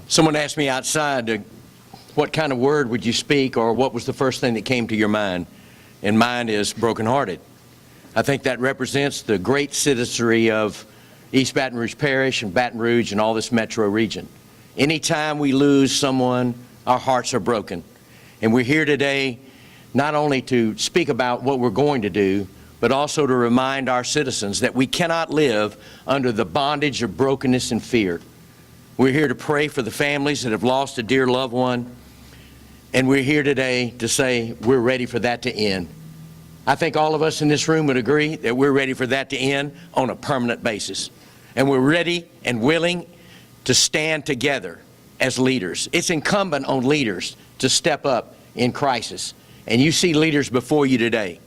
Someone asked me outside, what kind of word would you speak, or what was the first thing that came to your mind? And mine is brokenhearted. I think that represents the great citizenry of East Baton Rouge Parish and Baton Rouge and all this metro region. Anytime we lose someone, our hearts are broken. And we're here today not only to speak about what we're going to do, but also to remind our citizens that we cannot live under the bondage of brokenness and fear. We're here to pray for the families that have lost a dear loved one, and we're here today to say we're ready for that to end. I think all of us in this room would agree that we're ready for that to end on a permanent basis. And we're ready and willing to stand together as leaders. It's incumbent on leaders to step up in crisis. And you see leaders before you today.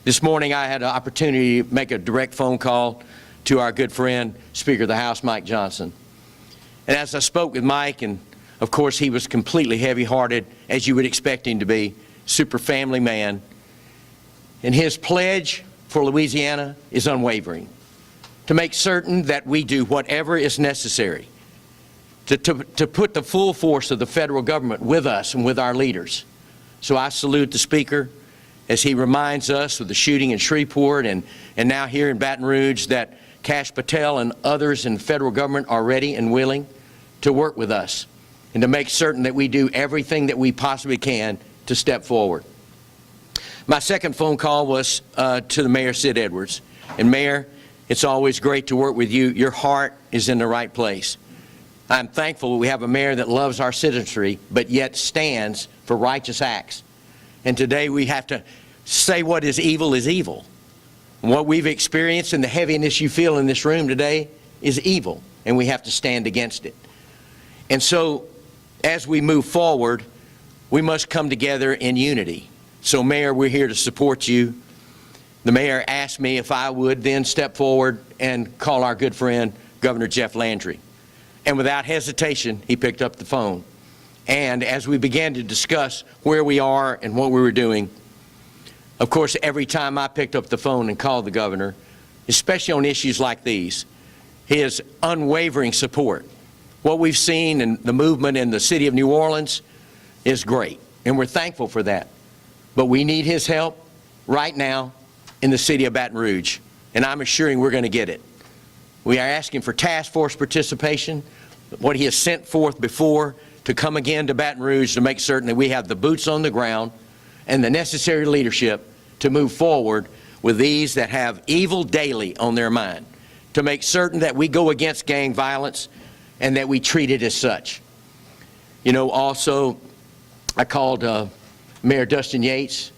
This morning I had an opportunity to make a direct phone call to our good friend, Speaker of the House, Mike Johnson. And as I spoke with Mike, and of course he was completely heavy-hearted, as you would expect him to be, super family man. And his pledge for Louisiana is unwavering, to make certain that we do whatever is necessary to put the full force of the federal government with us and with our leaders. So I salute the Speaker as he reminds us of the shooting in Shreveport and now here in Baton Rouge that Kash Patel and others in the federal government are ready and willing to work with us and to make certain that we do everything that we possibly can to step forward. My second phone call was to the Mayor, Sid Edwards. And Mayor, it's always great to work with you. Your heart is in the right place. I'm thankful we have a mayor that loves our citizenry, but yet stands for righteous acts. And today we have to say what is evil is evil. And what we've experienced and the heaviness you feel in this room today is evil, and we have to stand against it. And so, as we move forward, we must come together in unity. So, Mayor, we're here to support you. The Mayor asked me if I would then step forward and call our good friend, Governor Jeff Landry. And without hesitation, he picked up the phone. And as we began to discuss where we are and what we were doing, of course, every time I picked up the phone and called the governor, especially on issues like these, his unwavering support. What we've seen in the movement in the city of New Orleans is great, and we're thankful for that. But we need his help right now in the city of Baton Rouge, and I'm assuring we're going to get it. We are asking for task force participation, what he has sent forth before, to come again to Baton Rouge to make certain that we have the boots on the ground and the necessary leadership to move forward with these that have evil daily on their mind, to make certain that we go against gang violence and that we treat it as such. You know, also, I called Mayor Dustin Yates,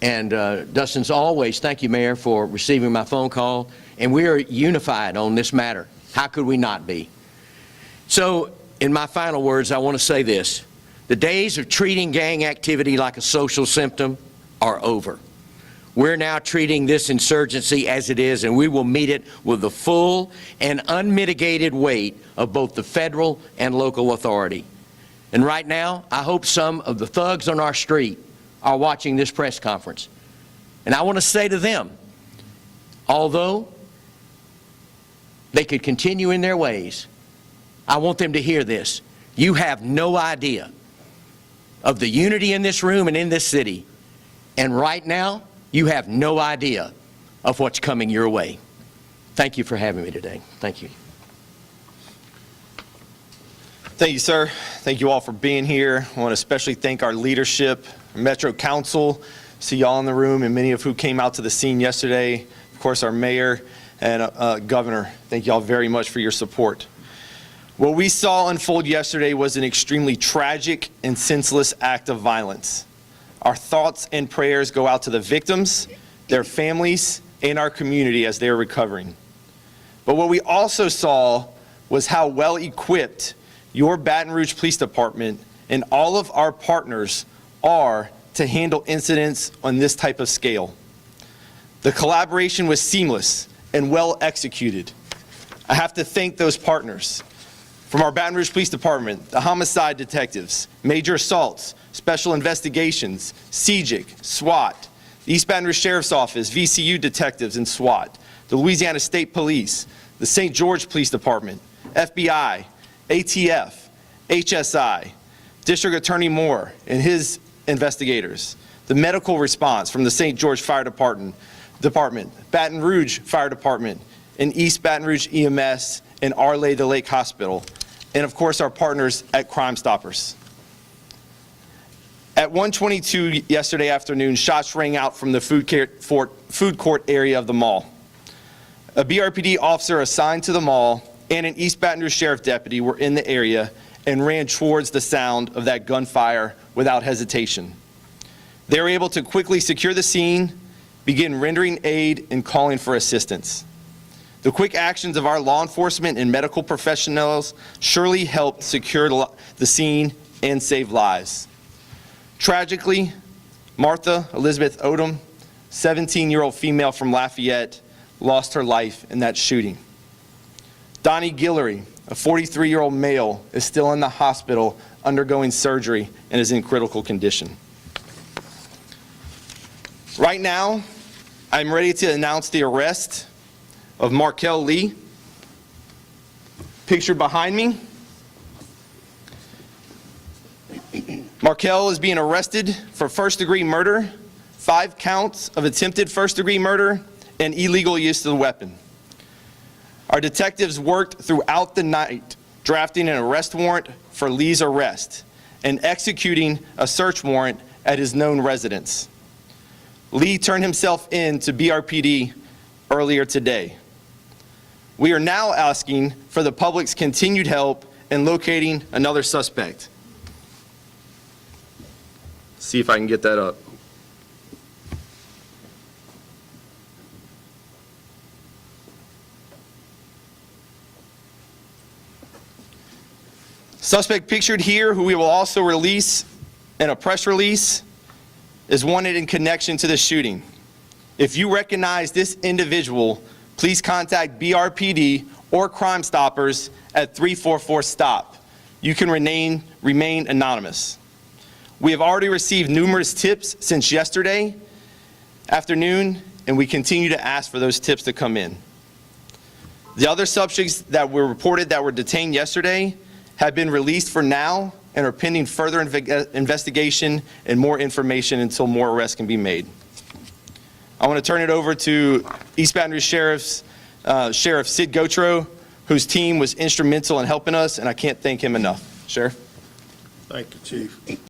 and Dustin's always, thank you, Mayor, for receiving my phone call, and we are unified on this matter. How could we not be? So, in my final words, I want to say this. The days of treating gang activity like a social symptom are over. We're now treating this insurgency as it is, and we will meet it with the full and unmitigated weight of both the federal and local authority. And right now, I hope some of the thugs on our street are watching this press conference. And I want to say to them, although they could continue in their ways, I want them to hear this. You have no idea of the unity in this room and in this city. And right now, you have no idea of what's coming your way. Thank you for having me today. Thank you. Thank you, sir. Thank you all for being here. I want to especially thank our leadership, Metro Council, see y'all in the room, and many of who came out to the scene yesterday. Of course, our mayor and governor. Thank you all very much for your support. What we saw unfold yesterday was an extremely tragic and senseless act of violence. Our thoughts and prayers go out to the victims, their families, and our community as they are recovering. But what we also saw was how well equipped your Baton Rouge Police Department and all of our partners are to handle incidents on this type of scale. The collaboration was seamless and well executed. I have to thank those partners. From our Baton Rouge Police Department, the homicide detectives, major assaults, special investigations, CJIC, SWAT, the East Baton Rouge Sheriff's Office, VCU detectives and SWAT, the Louisiana State Police, the St. George Police Department, FBI, ATF, HSI, District Attorney Moore and his investigators, the medical response from the St. George Fire Department, Baton Rouge Fire Department, and East Baton Rouge EMS, and Arlay the Lake Hospital, and of course our partners at Crime Stoppers. At 1:22 yesterday afternoon, shots rang out from the food court area of the mall. A BRPD officer assigned to the mall and an East Baton Rouge Sheriff deputy were in the area and ran towards the sound of that gunfire without hesitation. They were able to quickly secure the scene, begin rendering aid, and calling for assistance. The quick actions of our law enforcement and medical professionals surely helped secure the scene and save lives. Tragically, Martha Elizabeth Odom, 17-year-old female from Lafayette, lost her life in that shooting. Donnie Guillory, a 43-year-old male, is still in the hospital undergoing surgery and is in critical condition. Right now, I'm ready to announce the arrest of Markel Lee, pictured behind me. Markel is being arrested for first-degree murder, 5 counts of attempted first-degree murder, and illegal use of the weapon. Our detectives worked throughout the night drafting an arrest warrant for Lee's arrest and executing a search warrant at his known residence. Lee turned himself in to BRPD earlier today. We are now asking for the public's continued help in locating another suspect. See if I can get that up. Suspect pictured here, who we will also release in a press release, is wanted in connection to the shooting. If you recognize this individual, please contact BRPD or Crime Stoppers at 344-STOP. You can remain anonymous. We have already received numerous tips since yesterday afternoon, and we continue to ask for those tips to come in. The other subjects that were reported that were detained yesterday have been released for now and are pending further investigation and more information until more arrests can be made. I want to turn it over to East Baton Rouge Sheriff Sid Gautreaux, whose team was instrumental in helping us, and I can't thank him enough. Sheriff? Thank you, Chief.